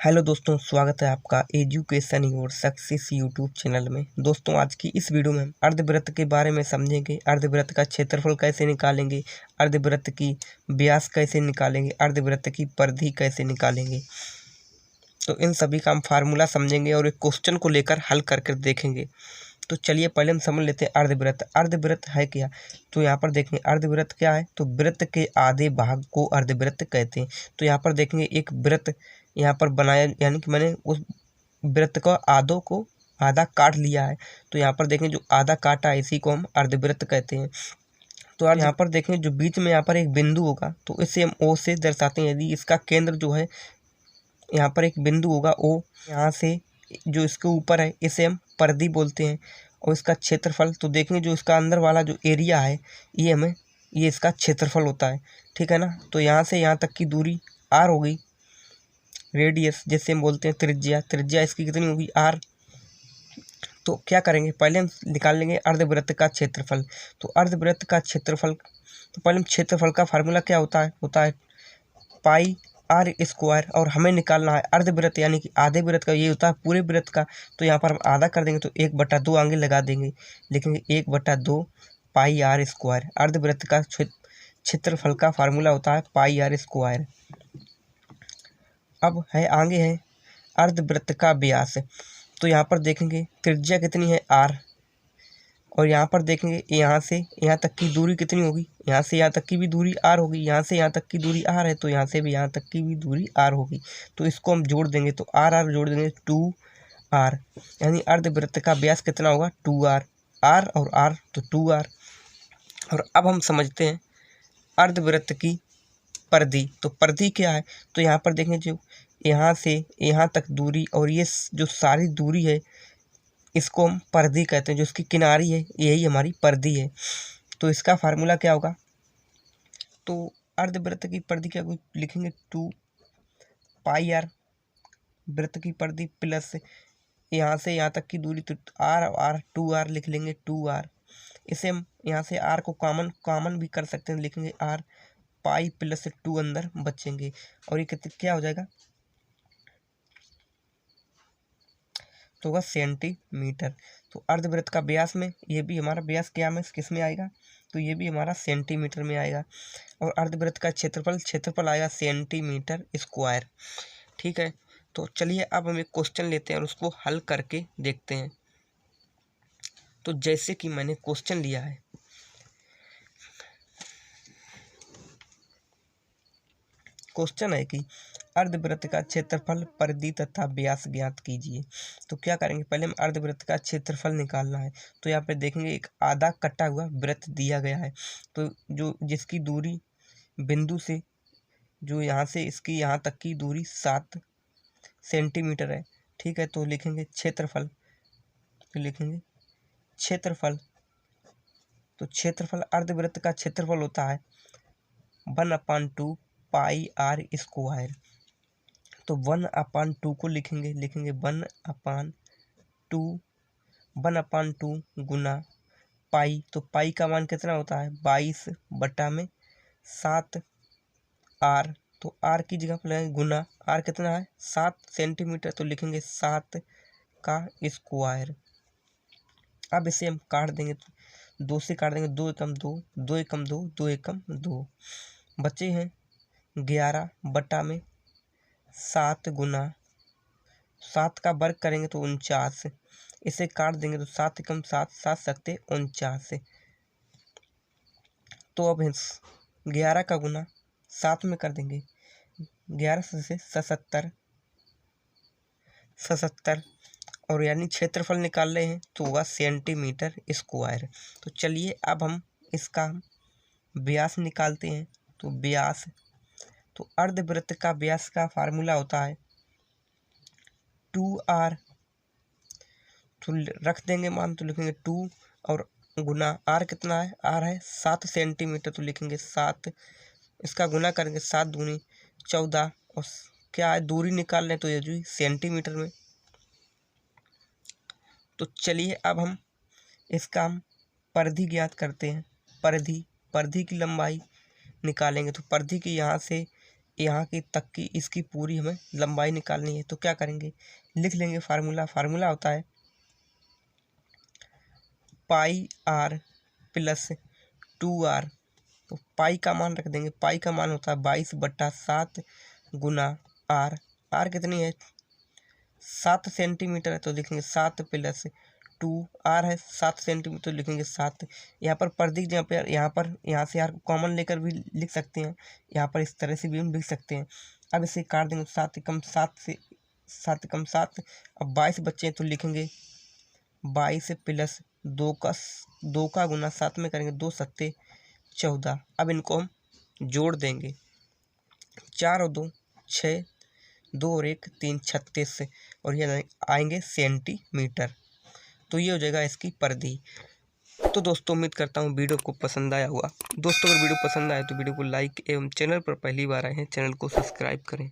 Hello दोस्तों, स्वागत है आपका education your success YouTube channel में। दोस्तों, आज की इस वीडियो में हम अर्धवृत्त के बारे में समझेंगे। अर्धवृत्त का क्षेत्रफल कैसे निकालेंगे, अर्धवृत्त की व्यास कैसे निकालेंगे, अर्धवृत्त की परिधि कैसे निकालेंगे। तो इन सभी का हम फार्मूला समझेंगे और एक क्वेश्चन को लेकर हल करके देखेंगे। तो चलिए पहले हम समझ लेते हैं अर्धवृत्त। अर्धवृत्त है क्या? तो यहाँ पर देखेंगे अर्धवृत्त क्या है। तो वृत्त के आधे भाग को अर्धवृत्त कहते हैं। तो यहाँ पर देखेंगे एक वृत्त यहाँ पर बनाया, यानी कि मैंने उस वृत्त का आधा काट लिया है। तो यहाँ पर देखें जो आधा काटा है इसी को हम अर्धवृत्त कहते हैं। तो आज यहाँ पर देखें जो बीच में यहाँ पर एक बिंदु होगा तो इसे हम ओ से दर्शाते हैं। यदि इसका केंद्र जो है यहाँ पर एक बिंदु होगा ओ, यहाँ से जो इसके ऊपर है इसे हम परिधि बोलते हैं। और इसका क्षेत्रफल तो देखेंगे जो इसका अंदर वाला जो एरिया है ये इसका क्षेत्रफल होता है, ठीक है ना। तो यहाँ से यहाँ तक की दूरी आर होगी, रेडियस जैसे हम बोलते हैं त्रिज्या इसकी कितनी होगी आर। तो क्या करेंगे, पहले हम निकाल लेंगे अर्धवृत्त का क्षेत्रफल। तो अर्धवृत्त का क्षेत्रफल, तो पहले हम क्षेत्रफल का फार्मूला क्या होता है पाई आर स्क्वायर। और हमें निकालना है अर्धवृत्त यानी कि आधे वृत्त का, ये होता है पूरे वृत्त का। तो यहाँ पर हम आधा कर देंगे तो 1/2 आगे लगा देंगे, लिखेंगे 1/2 पाई आर स्क्वायर। अर्धवृत्त का क्षेत्रफल का फार्मूला होता है पाई आर स्क्वायर। अब आगे है अर्धवृत्त का व्यास। तो यहाँ पर देखेंगे त्रिज्या कितनी है आर, और यहाँ पर देखेंगे यहाँ से यहाँ तक की दूरी कितनी होगी, यहाँ से यहाँ तक की भी दूरी आर होगी, यहाँ से यहाँ तक की दूरी आर है तो यहाँ से भी यहाँ तक की भी दूरी आर होगी। तो इसको हम जोड़ देंगे तो आर जोड़ देंगे 2r, यानी अर्धवृत्त का व्यास कितना होगा 2r। आर और आर तो 2r। और अब हम समझते हैं अर्धवृत्त की परिधि। तो परिधि क्या है, तो यहाँ पर देखें जो यहाँ से यहाँ तक दूरी और ये जो सारी दूरी है इसको हम परिधि कहते हैं। जो इसकी किनारी है यही हमारी परिधि है। तो इसका फार्मूला क्या होगा, तो अर्धवृत्त की परिधि क्या लिखेंगे 2 पाई आर वृत्त की परिधि प्लस यहाँ से यहाँ तक की दूरी, तो आर 2r लिख लेंगे 2r। इसे हम यहाँ से r को कॉमन भी कर सकते हैं, लिखेंगे r पाई प्लस 2 अंदर बचेंगे और ये कितने क्या हो जाएगा, तो होगा सेंटीमीटर। तो अर्धवृत्त का व्यास में ये भी हमारा व्यास क्या में किस में आएगा, तो ये भी हमारा सेंटीमीटर में आएगा। और अर्धवृत्त का क्षेत्रफल आएगा सेंटीमीटर स्क्वायर, ठीक है। तो चलिए अब हम एक क्वेश्चन लेते हैं और उसको हल करके देखते हैं। तो जैसे कि मैंने क्वेश्चन लिया है, क्वेश्चन है कि अर्धवृत्त का क्षेत्रफल परिधि तथा व्यास ज्ञात कीजिए। तो क्या करेंगे, पहले हम अर्धवृत्त का क्षेत्रफल निकालना है। तो यहाँ पे देखेंगे एक आधा कटा हुआ वृत्त दिया गया है। तो जो जिसकी दूरी बिंदु से जो यहाँ से इसकी यहाँ तक की दूरी 7 सेंटीमीटर है, ठीक है। तो लिखेंगे क्षेत्रफल, तो लिखेंगे क्षेत्रफल, तो क्षेत्रफल अर्धवृत्त का क्षेत्रफल होता है 1/2 पाई आर स्क्वायर। तो 1/2 को लिखेंगे 1/2 गुना पाई। तो पाई का मान कितना होता है 22/7 आर। तो आर की जगह पर लगाएंगे गुना, आर कितना है 7 सेंटीमीटर, तो लिखेंगे 7 का स्क्वायर। अब इसे हम काट देंगे, तो 2 से काट देंगे, 2 एकम 2, 2 एकम 2, 2 एकम 2, बचे हैं 11/7 गुना 7 का वर्ग करेंगे तो 49। इसे काट देंगे तो 7 एकम 7, 7 सकते 49। तो अब 11 का गुना 7 में कर देंगे, 11 से 77 और यानी क्षेत्रफल निकाल रहे हैं तो होगा सेंटीमीटर स्क्वायर। तो चलिए अब हम इसका व्यास निकालते हैं। तो व्यास, तो अर्धवृत्त का व्यास का फार्मूला होता है 2r। तो रख देंगे मान, तो लिखेंगे 2 और गुना आर कितना है, आर है 7 सेंटीमीटर, तो लिखेंगे 7, इसका गुना करेंगे 7 दूनी 14 और क्या है दूरी निकाल लें तो ये जो सेंटीमीटर में। तो चलिए अब हम इसका परिधि ज्ञात करते हैं। परिधि की लंबाई निकालेंगे। तो परिधि की यहाँ से यहाँ की तक की इसकी पूरी हमें लंबाई निकालनी है। तो क्या करेंगे, लिख लेंगे फार्मूला होता है पाई आर प्लस 2r। तो पाई का मान रख देंगे, पाई का मान होता है 22/7 गुना आर। आर कितनी है, 7 सेंटीमीटर है, तो लिखेंगे 7 प्लस 2 आर है 7 सेंटीमीटर, तो लिखेंगे 7। यहाँ पर प्रतीक यहाँ से आर कॉमन लेकर भी लिख सकते हैं, यहाँ पर इस तरह से भी हम लिख सकते हैं। अब इसे काट देंगे, 7 एकम 7 से 7 एकम 7। अब 22 बच्चे हैं तो लिखेंगे 22 प्लस 2 का गुना 7 में करेंगे, 2 सत्ते 14। अब इनको हम जोड़ देंगे, 4 और 2 6, 2 और 1 3 36 और ये आएंगे सेंटीमीटर। तो ये हो जाएगा इसकी परिधि। तो दोस्तों उम्मीद करता हूँ वीडियो को पसंद आया हुआ। दोस्तों अगर वीडियो पसंद आए तो वीडियो को लाइक एवं चैनल पर पहली बार आए हैं चैनल को सब्सक्राइब करें।